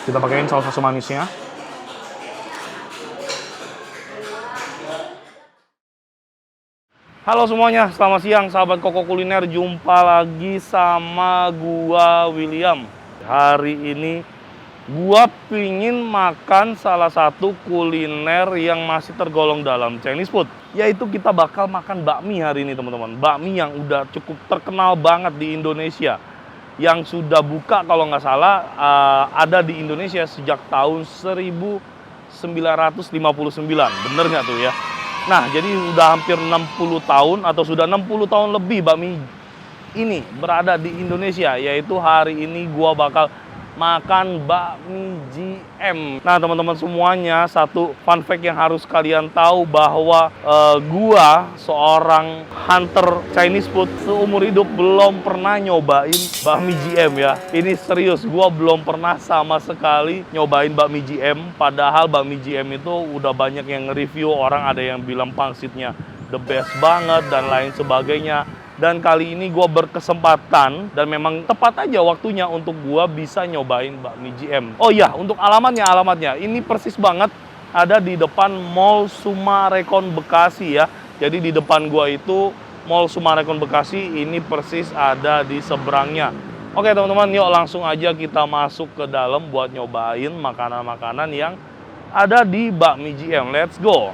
Kita pakaiin saus manisnya. Halo semuanya, selamat siang sahabat Koko Kuliner. Jumpa lagi sama gua William. Hari ini gua pingin makan salah satu kuliner yang masih tergolong dalam Chinese food. Yaitu kita bakal makan bakmi hari ini teman-teman. Bakmi yang udah cukup terkenal banget di Indonesia. Yang sudah buka kalau nggak salah ada di Indonesia sejak tahun 1959. Bener nggak tuh ya? Nah, jadi udah hampir 60 tahun atau sudah 60 tahun lebih bakmi ini berada di Indonesia. Yaitu hari ini gua bakal makan bakmi GM. Nah, teman-teman semuanya, satu fun fact yang harus kalian tahu bahwa gua seorang hunter Chinese food seumur hidup belum pernah nyobain bakmi GM ya. Ini serius, gua belum pernah sama sekali nyobain bakmi GM. Padahal bakmi GM itu udah banyak yang nge-review, orang ada yang bilang pangsitnya the best banget dan lain sebagainya. Dan kali ini gue berkesempatan dan memang tepat aja waktunya untuk gue bisa nyobain bakmi GM. Oh iya, untuk alamatnya ini persis banget ada di depan Mall Sumarekon Bekasi ya. Jadi di depan gue itu Mall Sumarekon Bekasi, ini persis ada di seberangnya. Oke teman-teman, yuk langsung aja kita masuk ke dalam buat nyobain makanan-makanan yang ada di bakmi GM. Let's go!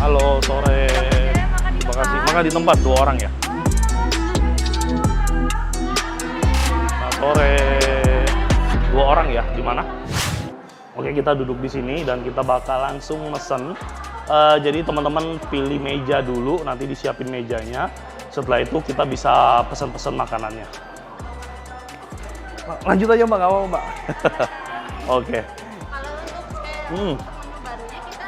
Halo, sore. Terima kasih. Makan di tempat 2 orang ya? Nah, sore. 2 orang ya? Di mana? Oke, kita duduk di sini dan kita bakal langsung mesen. Jadi teman-teman pilih meja dulu, nanti disiapin mejanya. Setelah itu kita bisa pesan-pesan makanannya. Lanjut aja Mbak, nggak apa-apa Mbak. Oke. Kalau untuk barunya kita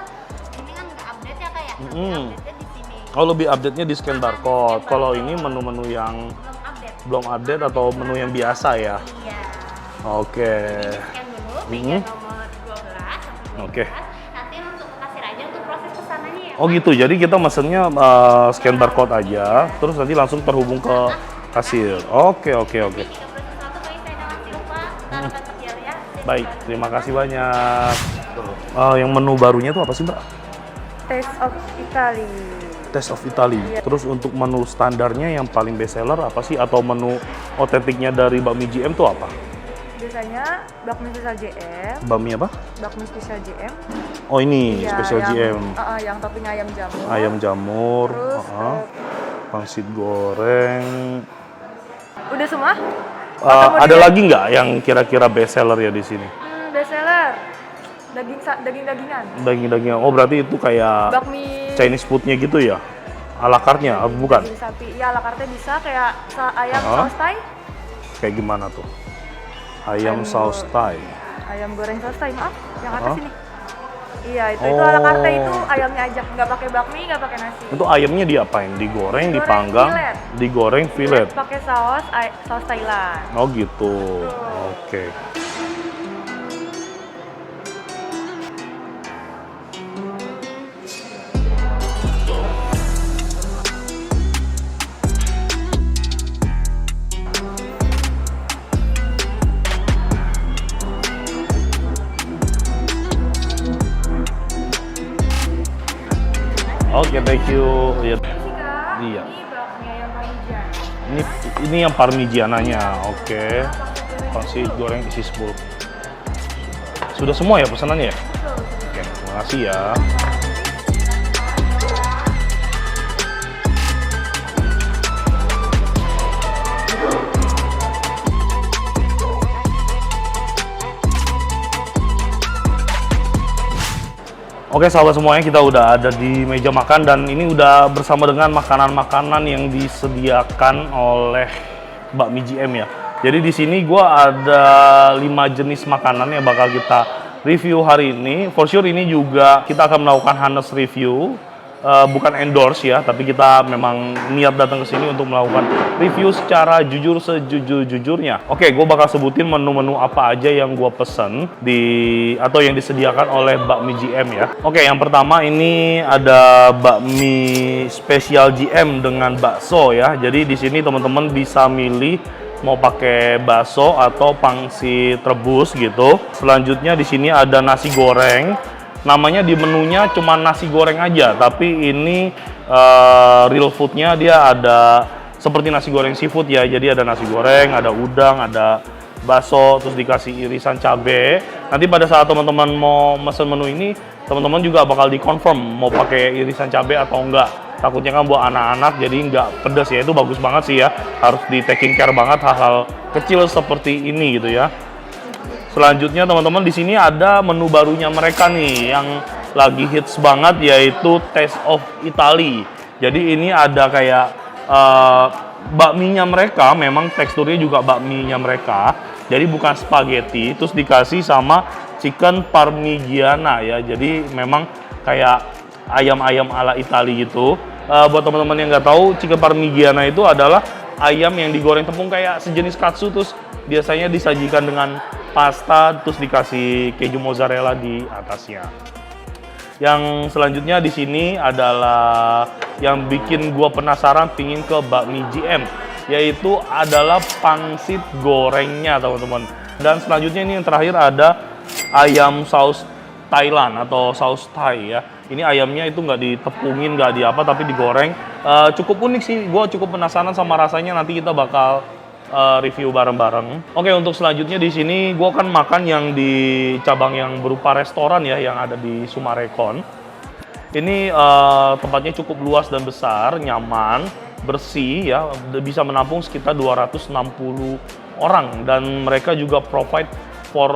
ini kan nggak update ya kayak update-nya di sini. Oh, lebih update-nya di scan barcode. Kalau ini menu-menu yang belum update atau menu yang biasa ya? Iya. Oke. Scan dulu meja nomor 12 sampai 12. Oke. Nanti langsung ke kasir aja untuk proses pesanannya ya. Oh gitu, jadi kita mesennya scan barcode aja, terus nanti langsung terhubung ke kasir. Oke. Jika proses satu baik saya dengan silpa, taruhkan terjal ya. Baik, terima kasih banyak. Yang menu barunya tuh apa sih Mbak? Taste of Italy. Taste of Italy. Terus untuk menu standarnya yang paling best seller apa sih? Atau menu otentiknya dari bakmi GM tuh apa? Biasanya bakmi spesial JM. Bakmi apa? Bakmi spesial JM. Oh ini, Iya, spesial GM. Yang topping ayam jamur. Ayam jamur, Terus pangsit goreng. udah semua? Ada lagi nggak yang kira-kira best seller ya di sini? Best seller. Daging-dagingan. Daging-daging. Oh berarti itu kayak Bakmi Chinese food-nya gitu ya? Ala carte-nya? Bukan? daging sapi. Iya, ala carte bisa kayak ayam saus Thai. Kayak gimana tuh? Ayam saus Thai. Ayam goreng saus Thai, maaf. Yang atas ini. Iya, itu ala carte itu ayamnya aja, nggak pakai bakmi, nggak pakai nasi. Itu ayamnya diapain? Digoreng, dipanggang, filet. digoreng fillet. Pakai saus Thailand. Oh gitu. Oke. Oke, thank you. Iya. Iya. Ini bakmi ayam parmigiana. Ini yang parmigiananya. Oke. Pangsit goreng isi 10. Sudah semua ya pesanannya ya? Oke, terima kasih ya. Oke sahabat semuanya, kita udah ada di meja makan dan ini udah bersama dengan makanan-makanan yang disediakan oleh bakmi GM ya. Jadi di sini gua ada 5 jenis makanan yang bakal kita review hari ini. For sure ini juga kita akan melakukan honest review. bukan endorse ya, tapi kita memang niat datang ke sini untuk melakukan review secara jujur sejujur-jujurnya. Oke, gue bakal sebutin menu-menu apa aja yang gue pesen atau yang disediakan oleh Bakmi GM ya. Oke, yang pertama ini ada bakmi spesial GM dengan bakso ya. Jadi di sini teman-teman bisa milih mau pakai bakso atau pangsit rebus gitu. Selanjutnya di sini ada nasi goreng. Namanya di menunya cuma nasi goreng aja, tapi ini real foodnya dia ada seperti nasi goreng seafood ya. Jadi ada nasi goreng, ada udang, ada bakso, terus dikasih irisan cabe. Nanti pada saat teman-teman mau mesen menu ini, teman-teman juga bakal dikonfirm mau pakai irisan cabe atau enggak. Takutnya kan buat anak-anak jadi nggak pedas ya, itu bagus banget sih ya. Harus di taking care banget hal-hal kecil seperti ini gitu ya. Selanjutnya teman-teman di sini ada menu barunya mereka nih yang lagi hits banget, yaitu Taste of Italy. Jadi ini ada kayak bakminya mereka, memang teksturnya juga bakminya mereka. Jadi bukan spaghetti, terus dikasih sama chicken parmigiana ya. Jadi memang kayak ayam-ayam ala Italia gitu. Buat teman-teman yang nggak tahu, chicken parmigiana itu adalah ayam yang digoreng tepung kayak sejenis katsu, terus biasanya disajikan dengan pasta, terus dikasih keju mozzarella di atasnya. Yang selanjutnya di sini adalah yang bikin gua penasaran pingin ke Bakmi GM, yaitu adalah pangsit gorengnya teman-teman. Dan selanjutnya ini yang terakhir ada ayam saus Thailand atau saus Thai ya. Ini ayamnya itu nggak ditepungin, nggak di apa, tapi digoreng. Cukup unik sih, gue cukup penasaran sama rasanya. Nanti kita bakal review bareng-bareng. Oke, untuk selanjutnya di sini gue akan makan yang di cabang yang berupa restoran ya, yang ada di Sumarekon. Ini tempatnya cukup luas dan besar, nyaman, bersih ya, bisa menampung sekitar 260 orang, dan mereka juga provide for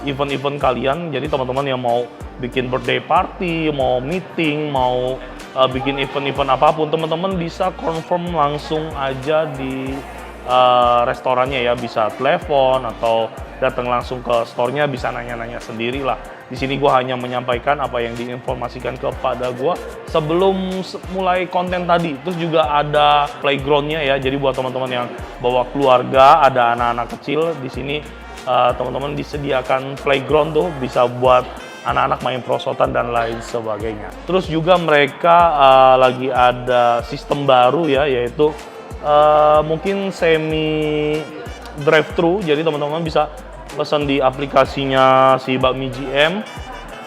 event-event kalian. Jadi teman-teman yang mau bikin birthday party, mau meeting, mau bikin event-event apapun, teman-teman bisa confirm langsung aja di restorannya ya, bisa telepon atau datang langsung ke store-nya, bisa nanya-nanya sendiri lah. Di sini gue hanya menyampaikan apa yang diinformasikan kepada gue sebelum mulai konten tadi. Terus juga ada playground-nya ya, jadi buat teman-teman yang bawa keluarga, ada anak-anak kecil, di sini teman-teman disediakan playground tuh, bisa buat anak-anak main prosotan dan lain sebagainya. Terus juga mereka lagi ada sistem baru ya, yaitu mungkin semi drive-thru. Jadi teman-teman bisa pesan di aplikasinya si Bakmi GM.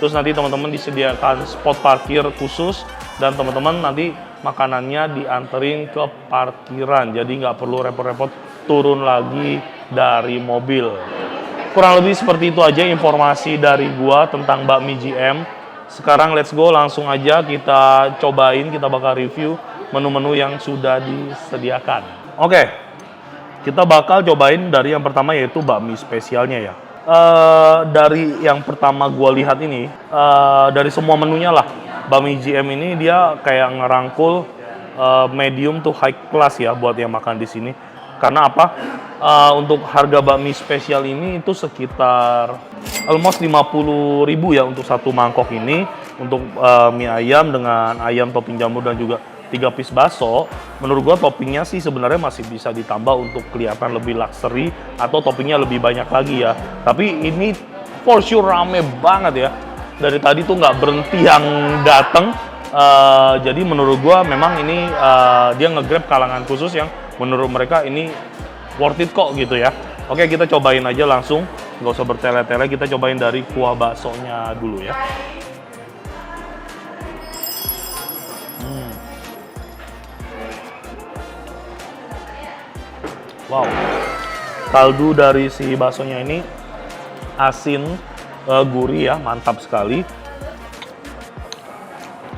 Terus nanti teman-teman disediakan spot parkir khusus, dan teman-teman nanti makanannya dianterin ke parkiran. Jadi nggak perlu repot-repot turun lagi dari mobil. Kurang lebih seperti itu aja informasi dari gua tentang Bakmi GM. Sekarang let's go, langsung aja kita cobain, kita bakal review menu-menu yang sudah disediakan. Oke, kita bakal cobain dari yang pertama, yaitu bakmi spesialnya ya. Dari yang pertama gua lihat ini, dari semua menunya lah, Bakmi GM ini dia kayak ngerangkul medium to high class ya buat yang makan di sini. Karena apa? Untuk harga bakmi spesial ini itu sekitar almost 50.000 ya untuk satu mangkok ini. Untuk mie ayam dengan ayam topping jamur dan juga 3 piece bakso, menurut gua toppingnya sih sebenarnya masih bisa ditambah untuk kelihatan lebih luxury atau toppingnya lebih banyak lagi ya. Tapi ini for sure rame banget ya. Dari tadi tuh nggak berhenti yang datang. Jadi menurut gua memang ini dia nge-grab kalangan khusus yang menurut mereka ini worth it kok gitu ya. Oke, kita cobain aja langsung, nggak usah bertele-tele. Kita cobain dari kuah baksonya dulu ya. Wow, kaldu dari si baksonya ini asin, gurih ya, mantap sekali.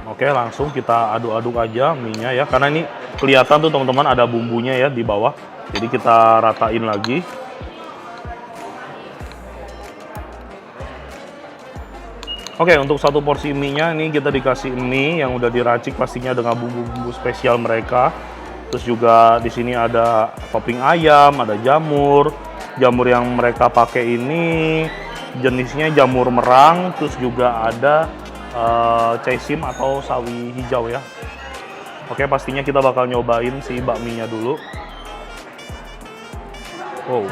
Oke, langsung kita aduk-aduk aja mie-nya ya, karena ini kelihatan tuh teman-teman ada bumbunya ya di bawah. Jadi kita ratain lagi. Oke, untuk satu porsi mie-nya ini kita dikasih mie yang udah diracik pastinya dengan bumbu-bumbu spesial mereka. Terus juga di sini ada topping ayam, ada jamur. Jamur yang mereka pakai ini jenisnya jamur merang. Terus juga ada caisim atau sawi hijau ya. Oke, pastinya kita bakal nyobain si bakminya dulu. Wow.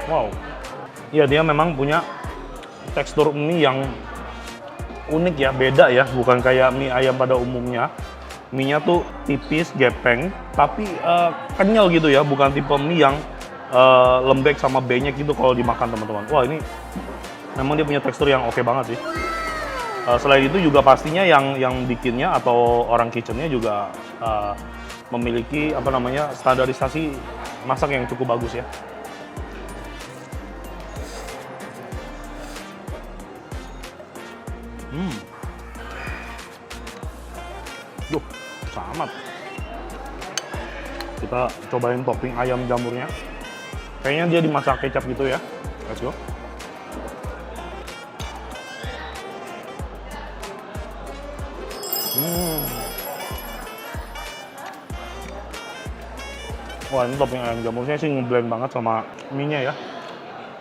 Wow, ya dia memang punya tekstur mie yang unik ya, beda ya, bukan kayak mie ayam pada umumnya. Mie-nya tuh tipis, gepeng, tapi kenyal gitu ya, bukan tipe mie yang lembek sama benyek gitu kalau dimakan teman-teman. Wah, ini memang dia punya tekstur yang oke banget sih. Selain itu juga pastinya yang bikinnya atau orang kitchennya juga memiliki apa namanya standarisasi masak yang cukup bagus ya. Duh, samat. Kita cobain topping ayam jamurnya. Kayaknya dia dimasak kecap gitu ya. Let's go. Wah, ini topping ayam jamurnya sih ngeblend banget sama mie-nya ya.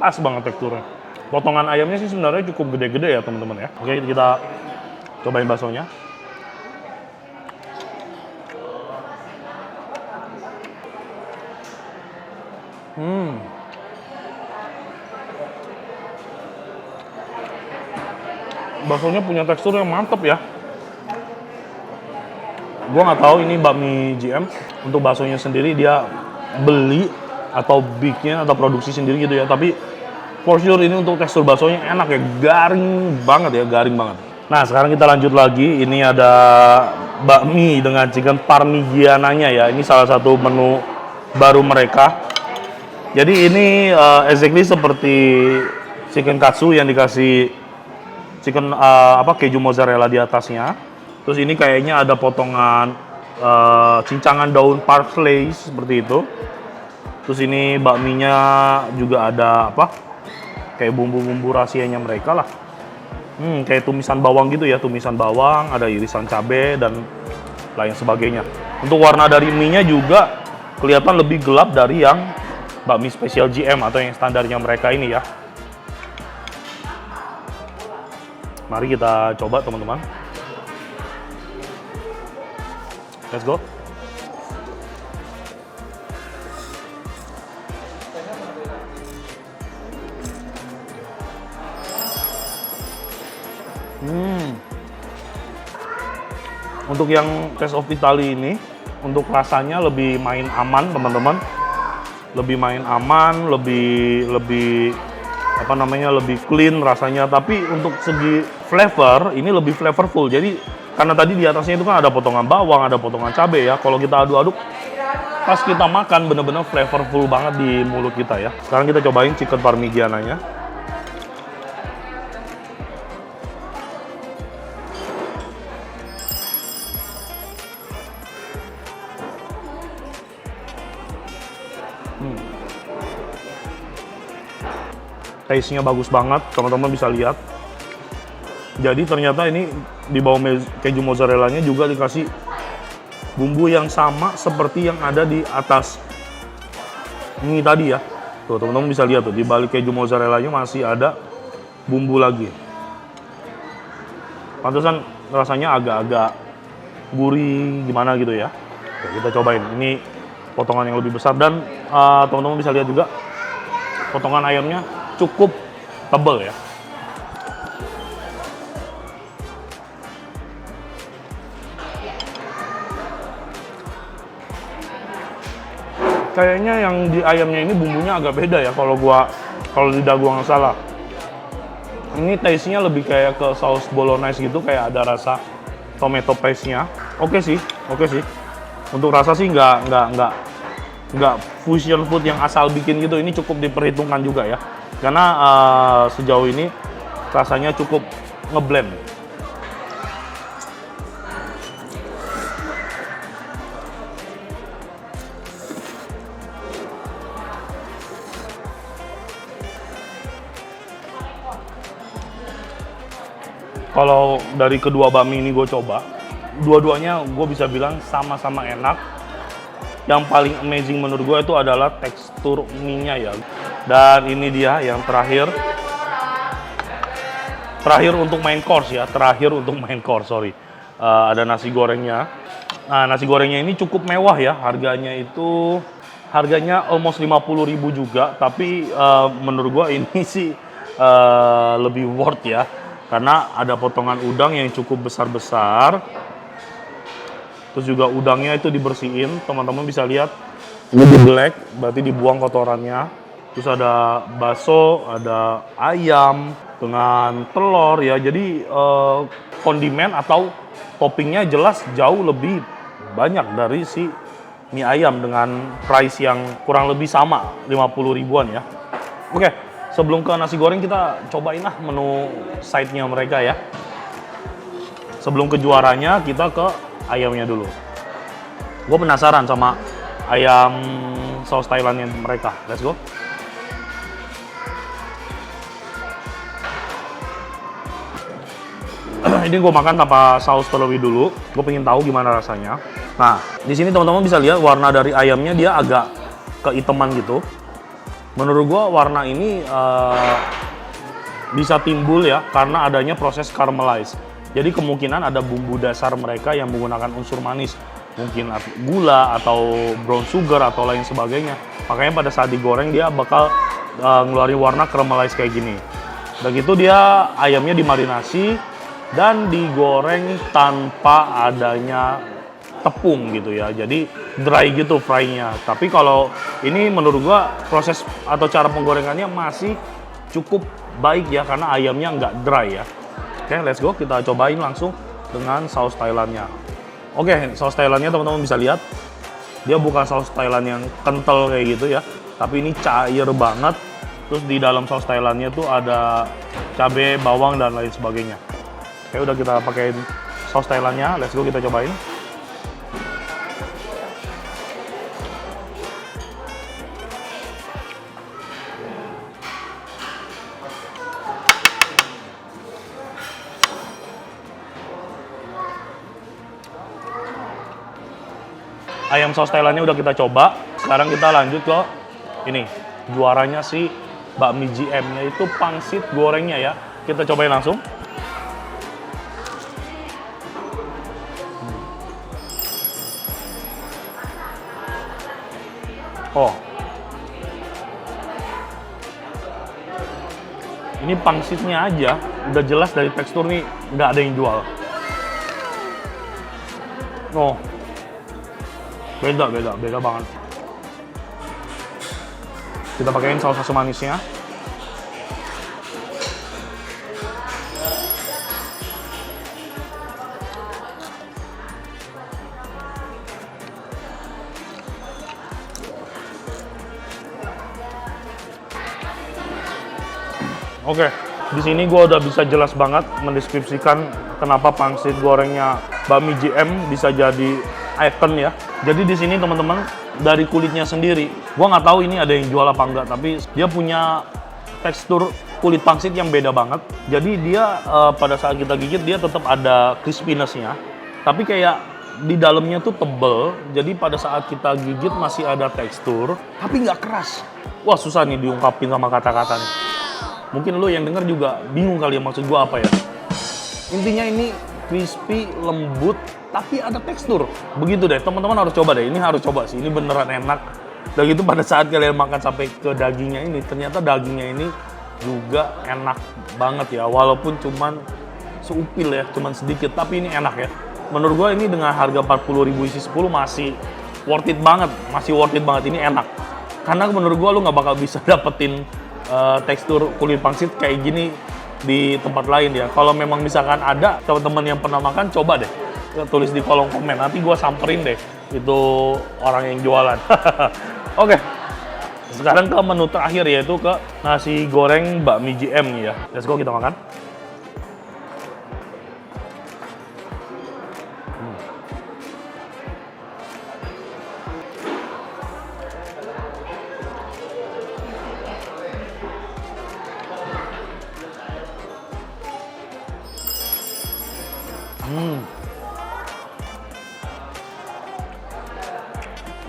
Pas banget teksturnya. Potongan ayamnya sih sebenarnya cukup gede-gede ya teman-teman ya. Oke, kita cobain baksonya. Baksonya punya tekstur yang mantep ya. Gua nggak tahu ini bakmi GM untuk baksonya sendiri dia beli atau bikin atau produksi sendiri gitu ya. Tapi for sure ini untuk tekstur baksonya enak ya, garing banget ya, garing banget. Nah, sekarang kita lanjut lagi. Ini ada bakmi dengan chicken parmigiananya ya. Ini salah satu menu baru mereka. Jadi ini exactly seperti chicken katsu yang dikasih chicken keju mozzarella di atasnya. Terus ini kayaknya ada potongan cincangan daun parsley seperti itu. Terus ini bakminya juga ada kayak bumbu-bumbu rahasianya mereka lah. Kayak tumisan bawang gitu ya, tumisan bawang, ada irisan cabai dan lain sebagainya. Untuk warna dari mie-nya juga kelihatan lebih gelap dari yang bakmi spesial GM atau yang standarnya mereka ini ya. Mari kita coba teman-teman. Let's go. Untuk yang Taste of Italy ini, untuk rasanya lebih main aman teman-teman. Lebih main aman, lebih lebih clean rasanya. Tapi untuk segi flavor ini lebih flavorful. Jadi karena tadi di atasnya itu kan ada potongan bawang, ada potongan cabai ya. Kalau kita aduk-aduk, pas kita makan bener-bener flavorful banget di mulut kita ya. Sekarang kita cobain chicken parmigiananya. Taste-nya bagus banget, teman-teman bisa lihat. Jadi ternyata ini di bawah keju mozzarella-nya juga dikasih bumbu yang sama seperti yang ada di atas mie tadi ya. Tuh teman-teman bisa lihat tuh, di balik keju mozzarella-nya masih ada bumbu lagi. Pantesan rasanya agak-agak gurih gimana gitu ya. Oke, kita cobain. Ini potongan yang lebih besar dan teman-teman bisa lihat juga potongan ayamnya cukup tebal ya. Kayaknya yang di ayamnya ini bumbunya agak beda ya kalau lidah gua nggak salah. Ini taste-nya lebih kayak ke saus bolognese gitu, kayak ada rasa tomato paste-nya. Oke sih. Untuk rasa sih nggak fusion food yang asal bikin gitu. Ini cukup diperhitungkan juga ya. Karena sejauh ini rasanya cukup ngeblend. Kalau dari kedua bakmi ini gue coba, dua-duanya gue bisa bilang sama-sama enak. Yang paling amazing menurut gue itu adalah tekstur mie-nya ya. Dan ini dia yang terakhir. Terakhir untuk main course ya, ada nasi gorengnya. Nah, nasi gorengnya ini cukup mewah ya, harganya almost 50.000 juga, tapi menurut gua ini sih lebih worth ya, karena ada potongan udang yang cukup besar-besar. Terus juga udangnya itu dibersihin, teman-teman bisa lihat. Ini di black, berarti dibuang kotorannya. Terus ada bakso, ada ayam dengan telur ya. Jadi kondimen atau toppingnya jelas jauh lebih banyak dari si mie ayam dengan price yang kurang lebih sama, 50 ribuan ya. Oke, sebelum ke nasi goreng kita cobain lah menu side-nya mereka ya. Sebelum ke juaranya kita ke ayamnya dulu. Gue penasaran sama ayam saus Thailandnya mereka. Let's go. Ini gue makan tanpa saus terlebih dulu. Gue pengen tahu gimana rasanya. Nah, di sini teman-teman bisa lihat warna dari ayamnya dia agak kehitaman gitu. Menurut gue warna ini bisa timbul ya karena adanya proses caramelize. Jadi kemungkinan ada bumbu dasar mereka yang menggunakan unsur manis. Mungkin gula atau brown sugar atau lain sebagainya. Makanya pada saat digoreng dia bakal ngeluarin warna caramelize kayak gini. Begitu dia ayamnya dimarinasi dan digoreng tanpa adanya tepung gitu ya, jadi dry gitu fry-nya. Tapi kalau ini menurut gua proses atau cara penggorengannya masih cukup baik ya, karena ayamnya nggak dry ya. Oke, let's go, kita cobain langsung dengan saus Thailandnya. Oke, saus Thailandnya teman-teman bisa lihat, dia bukan saus Thailand yang kental kayak gitu ya, tapi ini cair banget. Terus di dalam saus Thailandnya tuh ada cabai, bawang, dan lain sebagainya. Oke, udah kita pakein saus Thailandnya, let's go kita cobain. Ayam saus Thailandnya udah kita coba, sekarang kita lanjut ke ini, juaranya si bakmi GM-nya itu pangsit gorengnya ya. Kita cobain langsung. Oh, ini pangsitnya aja udah jelas dari tekstur nih nggak ada yang jual. Oh, beda banget. Kita pakein saus asam manisnya. Oke, di sini gue udah bisa jelas banget mendeskripsikan kenapa pangsit gorengnya bakmi GM bisa jadi icon ya. Jadi di sini teman-teman dari kulitnya sendiri, gue nggak tahu ini ada yang jual apa enggak, tapi dia punya tekstur kulit pangsit yang beda banget. Jadi dia pada saat kita gigit dia tetap ada crispiness-nya, tapi kayak di dalamnya tuh tebel. Jadi pada saat kita gigit masih ada tekstur, tapi nggak keras. Wah, susah nih diungkapin sama kata-kata nih. Mungkin lo yang denger juga bingung kali ya maksud gua apa ya. Intinya ini crispy, lembut, tapi ada tekstur. Begitu deh, teman-teman harus coba deh. Ini harus coba sih, ini beneran enak. Dan gitu pada saat kalian makan sampai ke dagingnya ini, ternyata dagingnya ini juga enak banget ya. Walaupun cuman seupil ya, cuman sedikit, tapi ini enak ya. Menurut gua ini dengan harga 40.000 isi 10 masih worth it banget. Masih worth it banget, ini enak. Karena menurut gua lu nggak bakal bisa dapetin tekstur kulit pangsit kayak gini di tempat lain ya. Kalau memang misalkan ada teman-teman yang pernah makan, coba deh tulis di kolom komen, nanti gue samperin deh itu orang yang jualan. Oke, sekarang ke menu terakhir yaitu ke nasi goreng bakmi GM nih ya. Let's go, kita makan.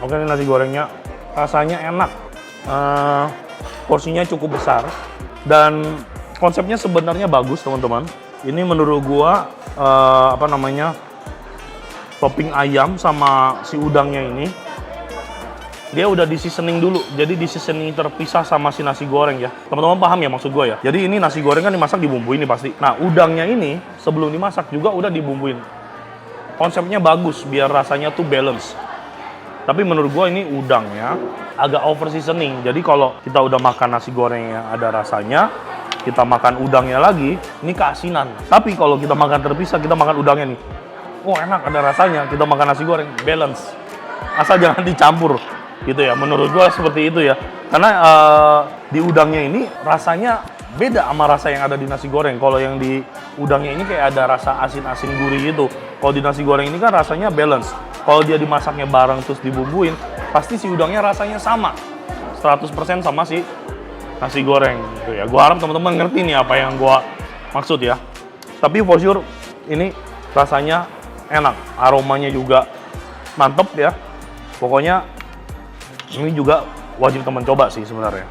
Oke, ini nasi gorengnya rasanya enak. Porsinya cukup besar dan konsepnya sebenarnya bagus teman-teman. Ini menurut gua topping ayam sama si udangnya ini dia udah di seasoning dulu, jadi di seasoning terpisah sama si nasi goreng ya. Teman-teman paham ya maksud gua ya? Jadi ini nasi goreng kan dimasak dibumbuin nih pasti. Nah udangnya ini sebelum dimasak juga udah dibumbuin. Konsepnya bagus biar rasanya tuh balance. Tapi menurut gua ini udangnya agak over seasoning. Jadi kalau kita udah makan nasi goreng yang ada rasanya, kita makan udangnya lagi, ini keasinan. Tapi kalau kita makan terpisah, kita makan udangnya nih, oh enak ada rasanya. Kita makan nasi goreng balance. Asal jangan dicampur. Gitu ya, menurut gua seperti itu ya. Karena di udangnya ini rasanya beda sama rasa yang ada di nasi goreng. Kalau yang di udangnya ini kayak ada rasa asin-asin gurih gitu. Kalau di nasi goreng ini kan rasanya balance. Kalau dia dimasaknya bareng terus dibumbuin, pasti si udangnya rasanya sama 100% sama si nasi goreng gitu ya. Gua harap teman-teman ngerti nih apa yang gua maksud ya. Tapi for sure ini rasanya enak, aromanya juga mantep ya. Pokoknya ini juga wajib teman coba sih sebenarnya.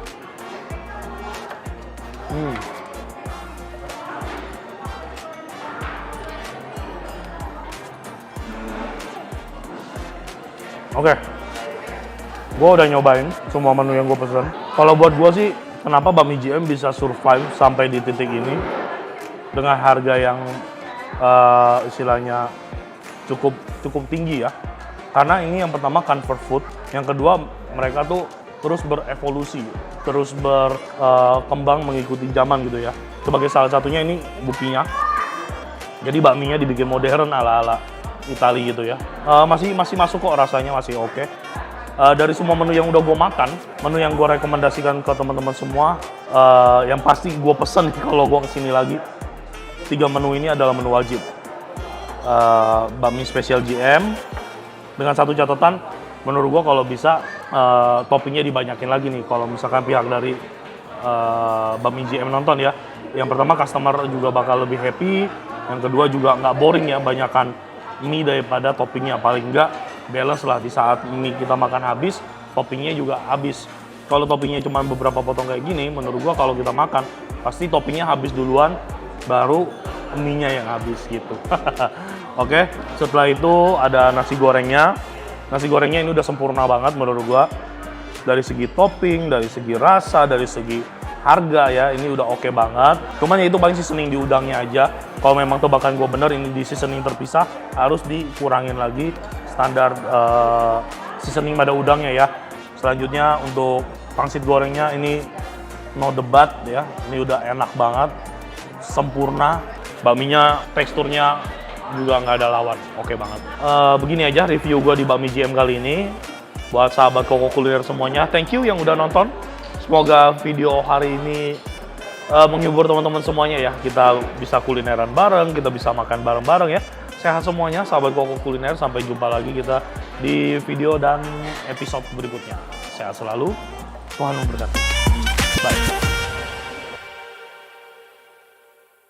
Oke, gue udah nyobain semua menu yang gue pesen. Kalau buat gue sih, kenapa Bami JM bisa survive sampai di titik ini dengan harga yang istilahnya cukup tinggi ya. Karena ini yang pertama comfort food, yang kedua mereka tuh terus berevolusi, terus berkembang mengikuti zaman gitu ya. Sebagai salah satunya ini buktinya. Jadi bakminya dibikin modern ala-ala Itali gitu ya. Masih masuk kok rasanya, masih oke. Dari semua menu yang udah gue makan, menu yang gue rekomendasikan ke teman-teman semua, yang pasti gue pesen kalau gue kesini lagi, 3 menu ini adalah menu wajib. Bakmi spesial GM, dengan satu catatan, menurut gue kalau bisa toppingnya dibanyakin lagi nih. Kalau misalkan pihak dari Bami JM nonton ya, yang pertama customer juga bakal lebih happy, yang kedua juga nggak boring ya, banyakan mie daripada toppingnya. Paling nggak balance lah, di saat mie kita makan habis, toppingnya juga habis. Kalau toppingnya cuma beberapa potong kayak gini, menurut gua kalau kita makan pasti toppingnya habis duluan, baru mie-nya yang habis gitu. Oke, setelah itu ada nasi gorengnya. Nasi gorengnya ini udah sempurna banget menurut gua. Dari segi topping, dari segi rasa, dari segi harga ya, ini udah oke banget. Cuman ya itu paling seasoning di udangnya aja. Kalau memang tebakan gua bener ini di seasoning terpisah, harus dikurangin lagi standar seasoning pada udangnya ya. Selanjutnya untuk pangsit gorengnya ini no debat ya. Ini udah enak banget, sempurna. Bakminya teksturnya juga nggak ada lawan, oke banget. Begini aja review gue di Bami JM kali ini. Buat sahabat Koko Kuliner semuanya, thank you yang udah nonton. Semoga video hari ini menghibur teman-teman semuanya ya. Kita bisa kulineran bareng, kita bisa makan bareng-bareng ya. Sehat semuanya sahabat Koko Kuliner, sampai jumpa lagi kita di video dan episode berikutnya. Sehat selalu, Tuhan memberkati. Bye.